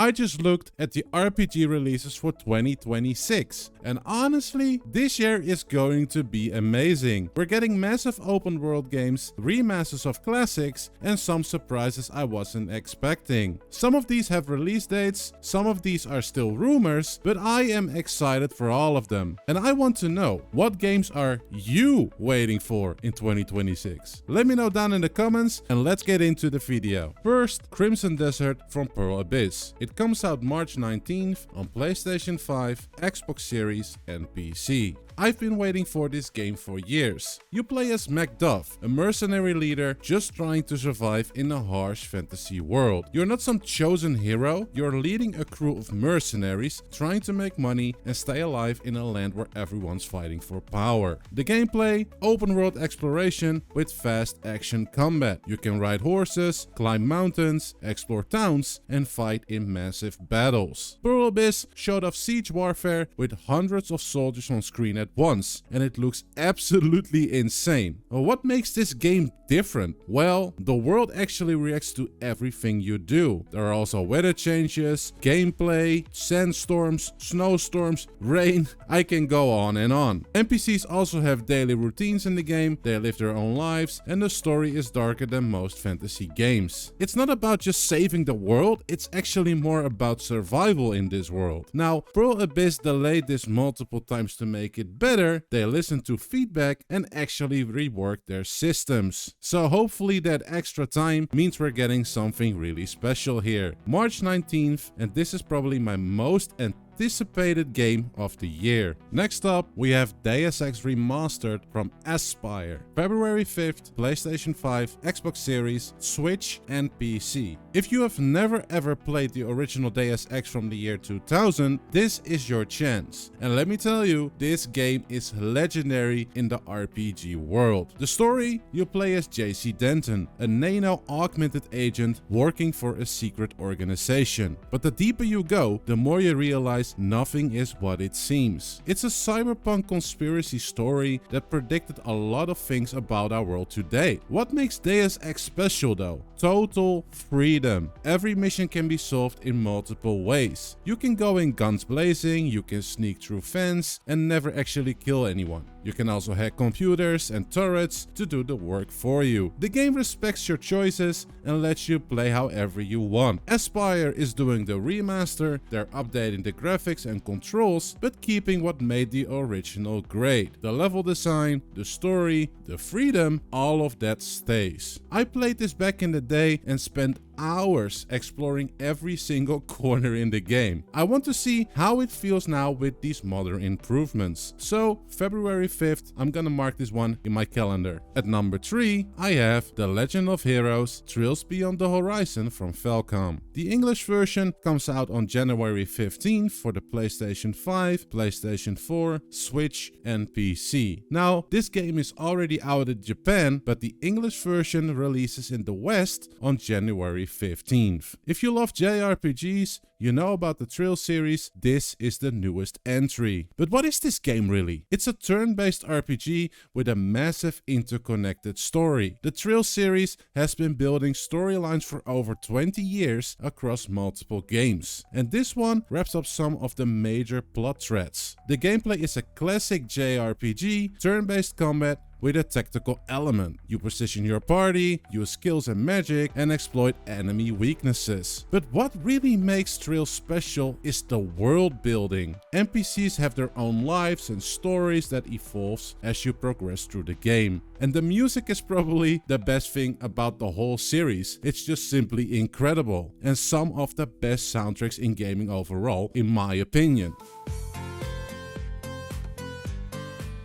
I just looked at the RPG releases for 2026, and honestly, this year is going to be amazing. We're getting massive open world games, remasters of classics, and some surprises I wasn't expecting. Some of these have release dates, some of these are still rumors, but I am excited for all of them. And I want to know, what games are you waiting for in 2026? Let me know down in the comments and let's get into the video. First, Crimson Desert from Pearl Abyss. It comes out March 19th on PlayStation 5, Xbox Series and PC. I've been waiting for this game for years. You play as Macduff, a mercenary leader just trying to survive in a harsh fantasy world. You're not some chosen hero, you're leading a crew of mercenaries trying to make money and stay alive in a land where everyone's fighting for power. The gameplay, open world exploration with fast action combat. You can ride horses, climb mountains, explore towns and fight in massive battles. Pearl Abyss showed off siege warfare with hundreds of soldiers on screen at once, and it looks absolutely insane. What makes this game different? Well, the world actually reacts to everything you do. There are also weather changes, gameplay, sandstorms, snowstorms, rain. I can go on and on. NPCs also have daily routines in the game, they live their own lives, and the story is darker than most fantasy games. It's not about just saving the world, it's actually more about survival in this world. Now, Pearl Abyss delayed this multiple times to make it better. They listened to feedback and actually reworked their systems. So hopefully that extra time means we're getting something really special here. March 19th, and this is probably my most anticipated game of the year. Next up, we have Deus Ex Remastered from Aspyr. February 5th, PlayStation 5, Xbox Series, Switch and PC. If you have never ever played the original Deus Ex from the year 2000, this is your chance. And let me tell you, this game is legendary in the RPG world. The story, you play as JC Denton, a nano-augmented agent working for a secret organization. But the deeper you go, the more you realize nothing is what it seems. It's a cyberpunk conspiracy story that predicted a lot of things about our world today. What makes Deus Ex special though? Total freedom. Every mission can be solved in multiple ways. You can go in guns blazing, you can sneak through fence and never actually kill anyone. You can also hack computers and turrets to do the work for you. The game respects your choices and lets you play however you want. Aspyr is doing the remaster, they're updating the graphics and controls, but keeping what made the original great. The level design, the story, the freedom, all of that stays. I played this back in the day and spent hours exploring every single corner in the game. I want to see how it feels now with these modern improvements. So February 5th, I'm gonna mark this one in my calendar. At number 3, I have The Legend of Heroes Trails Beyond the Horizon from Falcom. The English version comes out on January 15th for the PlayStation 5, PlayStation 4, Switch and PC. Now, this game is already out in Japan, but the English version releases in the West on January 15th. If you love JRPGs, you know about the Trail series, this is the newest entry. But what is this game really? It's a turn-based RPG with a massive interconnected story. The Trail series has been building storylines for over 20 years across multiple games, and this one wraps up some of the major plot threads. The gameplay is a classic JRPG, turn-based combat with a tactical element. You position your party, use skills and magic, and exploit enemy weaknesses. But what really makes Trail special is the world building. NPCs have their own lives and stories that evolves as you progress through the game. And the music is probably the best thing about the whole series. It's just simply incredible, and some of the best soundtracks in gaming overall, in my opinion.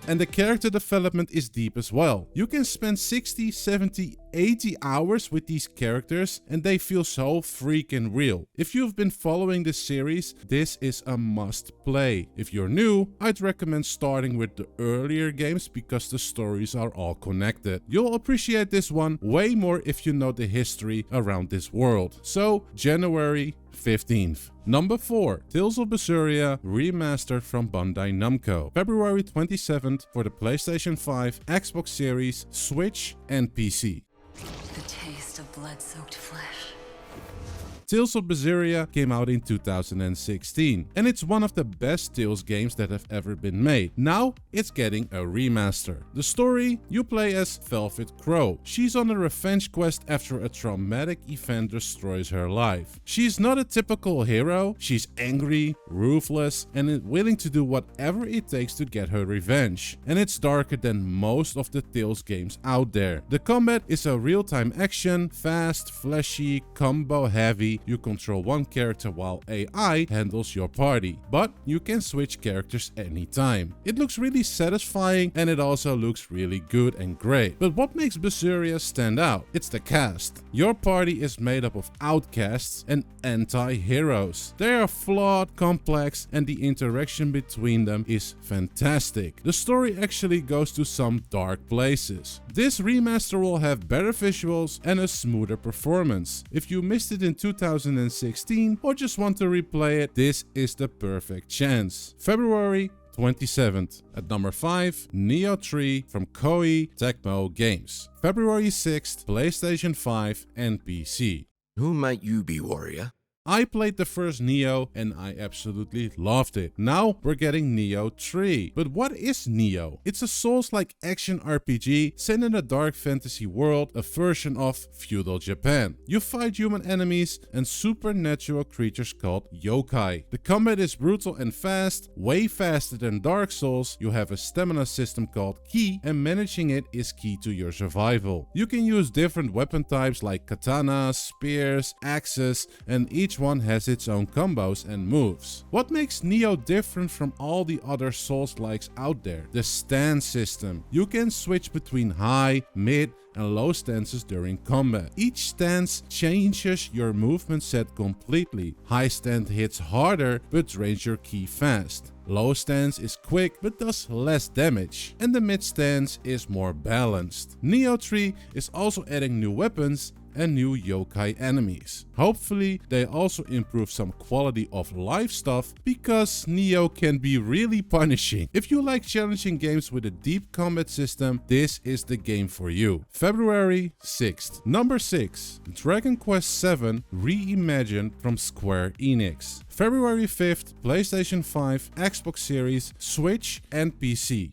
And the character development is deep as well. You can spend 60, 70, 80 hours with these characters and they feel so freaking real. If you've been following this series, this is a must play. If you're new, I'd recommend starting with the earlier games because the stories are all connected. You'll appreciate this one way more if you know the history around this world. So, January 15th. Number 4, Tales of Berseria Remastered from Bandai Namco. February 27th for the PlayStation 5, Xbox Series, Switch and PC. The taste of blood-soaked flesh. Tales of Berseria came out in 2016, and it's one of the best Tales games that have ever been made. Now it's getting a remaster. The story, you play as Velvet Crow. She's on a revenge quest after a traumatic event destroys her life. She's not a typical hero, she's angry, ruthless, and willing to do whatever it takes to get her revenge. And it's darker than most of the Tales games out there. The combat is a real-time action, fast, flashy, combo heavy. You control one character while AI handles your party, but you can switch characters anytime. It looks really satisfying and it also looks really good and great. But what makes Berseria stand out? It's the cast. Your party is made up of outcasts and anti-heroes. They are flawed, complex, and the interaction between them is fantastic. The story actually goes to some dark places. This remaster will have better visuals and a smoother performance. If you missed it in 2016 or just want to replay it, this is the perfect chance. February 27th. At number 5, Nioh 3 from Koei Tecmo Games. February 6th, PlayStation 5 and PC. Who might you be, warrior? I played the first Nioh and I absolutely loved it. Now we're getting Nioh 3. But what is Nioh? It's a Souls-like action RPG set in a dark fantasy world, a version of feudal Japan. You fight human enemies and supernatural creatures called yokai. The combat is brutal and fast, way faster than Dark Souls. You have a stamina system called Ki, and managing it is key to your survival. You can use different weapon types like katanas, spears, axes, and each one has its own combos and moves. What makes Nioh different from all the other Souls-likes out there? The stance system. You can switch between high, mid, and low stances during combat. Each stance changes your movement set completely. High stance hits harder but drains your ki fast. Low stance is quick but does less damage. And the mid stance is more balanced. Nioh 3 is also adding new weapons and new yokai enemies. Hopefully they also improve some quality of life stuff, because Nioh can be really punishing. If you like challenging games with a deep combat system, this is the game for you. February 6th. Number 6. Dragon Quest VII Reimagined from Square Enix. February 5th, PlayStation 5, Xbox Series, Switch and PC.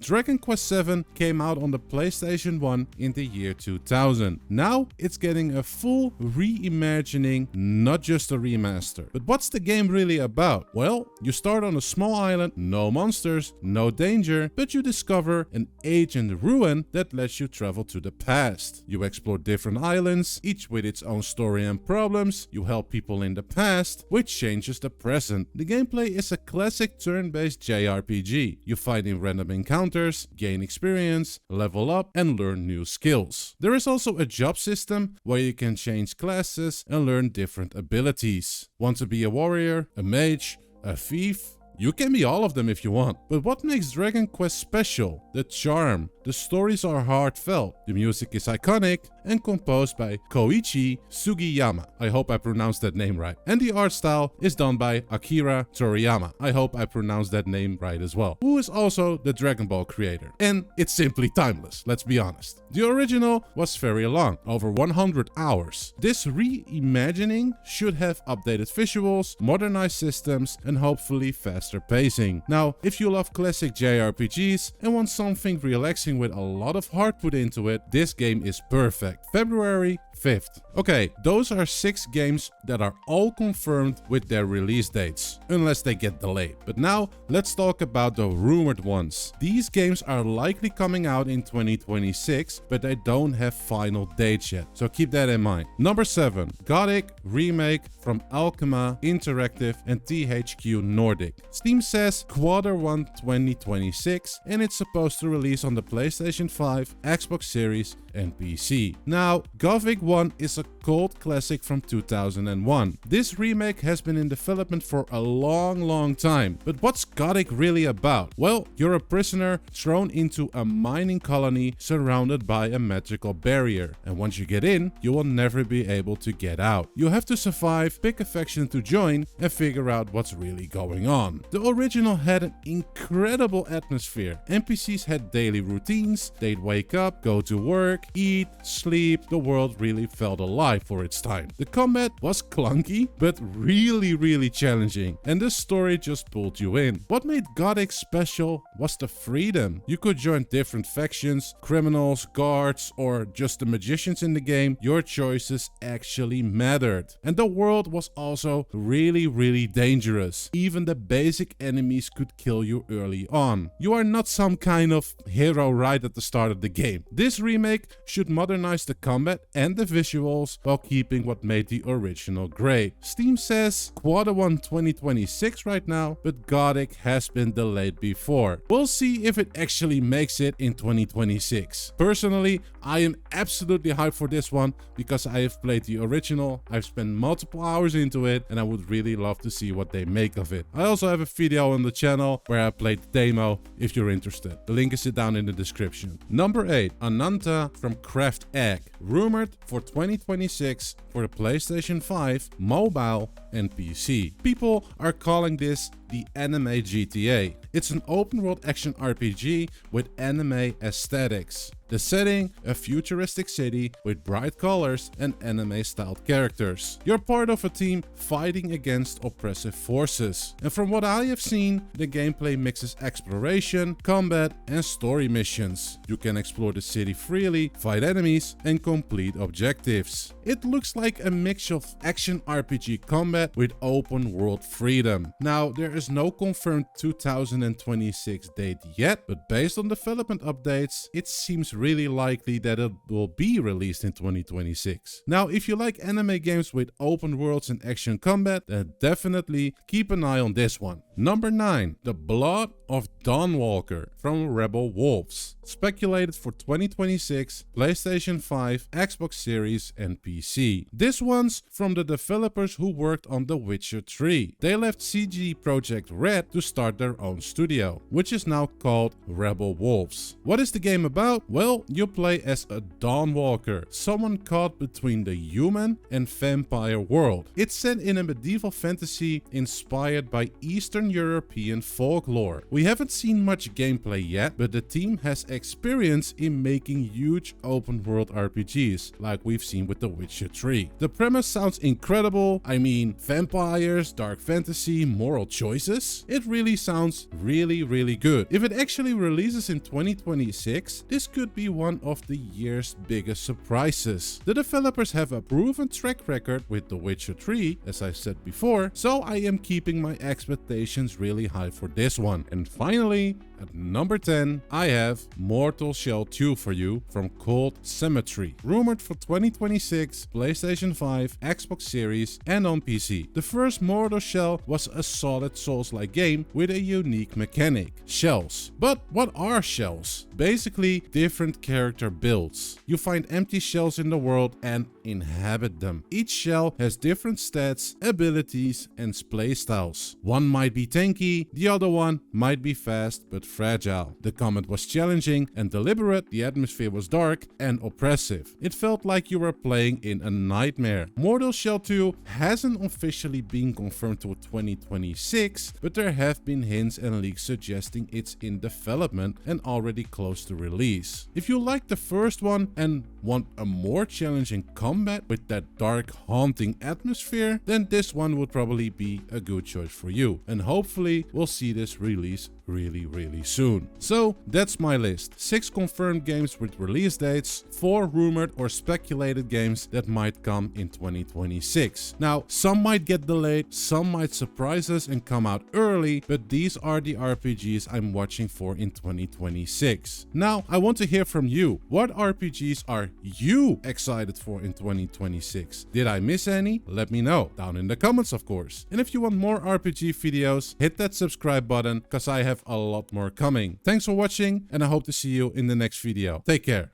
Dragon Quest VII came out on the PlayStation 1 in the year 2000. Now it's getting a full reimagining, not just a remaster. But what's the game really about? Well, you start on a small island, no monsters, no danger, but you discover an ancient ruin that lets you travel to the past. You explore different islands, each with its own story and problems. You help people in the past, which changes the present. The gameplay is a classic turn-based JRPG. You fight in random encounters, gain experience, level up, and learn new skills. There is also a job system where you can change classes and learn different abilities. Want to be a warrior, a mage, a thief? You can be all of them if you want. But what makes Dragon Quest special? The charm. The stories are heartfelt, the music is iconic and composed by Koichi Sugiyama. I hope I pronounced that name right. And the art style is done by Akira Toriyama. I hope I pronounced that name right as well. Who is also the Dragon Ball creator. And it's simply timeless, let's be honest. The original was very long, over 100 hours. This reimagining should have updated visuals, modernized systems, and hopefully faster pacing. Now, if you love classic JRPGs and want something relaxing with a lot of heart put into it, this game is perfect. February 5th. Okay, those are 6 games that are all confirmed with their release dates, unless they get delayed. But now, let's talk about the rumored ones. These games are likely coming out in 2026, but they don't have final dates yet, so keep that in mind. Number 7. GOTHIC Remake from Alchema Interactive and THQ Nordic. Steam says Q1 2026, and it's supposed to release on the PlayStation 5, Xbox Series, and PC. Now, GOTHIC 1 is a cult classic from 2001. This remake has been in development for a long time. But what's GOTHIC really about? Well, you're a prisoner thrown into a mining colony surrounded by a magical barrier. And once you get in, you will never be able to get out. You have to survive, pick a faction to join, and figure out what's really going on. The original had an incredible atmosphere. NPCs had daily routines, they'd wake up, go to work, work, eat, sleep, the world really felt alive for its time. The combat was clunky, but really challenging, and the story just pulled you in. What made GOTHIC special was the freedom. You could join different factions, criminals, guards, or just the magicians in the game. Your choices actually mattered. And the world was also really dangerous. Even the basic enemies could kill you early on. You are not some kind of hero right at the start of the game. This remake should modernize the combat and the visuals while keeping what made the original great. Steam says Q1 2026 right now, but GOTHIC has been delayed before. We'll see if it actually makes it in 2026. Personally, I am absolutely hyped for this one because I have played the original, I've spent multiple hours into it, and I would really love to see what they make of it. I also have a video on the channel where I played the demo if you're interested. The link is down in the description. Number 8. ANANTA from Craft Egg. Rumored for 2026 for the PlayStation 5, mobile, and PC. People are calling this the anime GTA. It's an open world action RPG with anime aesthetics. The setting, a futuristic city with bright colors and anime-styled characters. You're part of a team fighting against oppressive forces. And from what I have seen, the gameplay mixes exploration, combat, and story missions. You can explore the city freely, fight enemies, and complete objectives. It looks like a mix of action RPG combat with open world freedom. Now, there is no confirmed 2026 date yet, but based on development updates, it seems really likely that it will be released in 2026. Now, if you like anime games with open worlds and action combat, then definitely keep an eye on this one. Number 9. The Blood of DAWNWALKER from Rebel Wolves. Speculated for 2026, PlayStation 5, Xbox Series, and PC. This one's from the developers who worked on The Witcher 3. They left CG Projekt Red to start their own studio, which is now called Rebel Wolves. What is the game about? Well, you play as a Dawnwalker, someone caught between the human and vampire world. It's set in a medieval fantasy inspired by Eastern European folklore. We haven't seen much gameplay yet, but the team has experience in making huge open world RPGs, like we've seen with The Witcher 3. The premise sounds incredible. I mean, vampires, dark fantasy, moral choices. It really sounds really good. If it actually releases in 2026, this could be one of the year's biggest surprises. The developers have a proven track record with The Witcher 3, as I said before, so I am keeping my expectations really high for this one. And finally, at number 10, I have Mortal Shell 2 for you from Cold Cemetery. Rumored for 2026, PlayStation 5, Xbox Series, and on PC. The first Mortal Shell was a solid Souls-like game with a unique mechanic: shells. But what are shells? Basically, different character builds. You find empty shells in the world and inhabit them. Each shell has different stats, abilities, and playstyles. One might be tanky, the other one might be fast but fragile. The combat was challenging and deliberate, the atmosphere was dark and oppressive. It felt like you were playing in a nightmare. Mortal Shell 2 hasn't officially been confirmed to 2026, but there have been hints and leaks suggesting it's in development and already close to release. If you like the first one and want a more challenging combat with that dark, haunting atmosphere, then this one would probably be a good choice for you. And hopefully we'll see this release really soon. So that's my list. 6 confirmed games with release dates, 4 rumored or speculated games that might come in 2026. Now, some might get delayed, some might surprise us and come out early, but these are the RPGs I'm watching for in 2026. Now, I want to hear from you. What RPGs are you excited for in 2026? Did I miss any? Let me know down in the comments, of course. And if you want more RPG videos, hit that subscribe button because I have a lot more coming. Thanks for watching, and I hope to see you in the next video. Take care.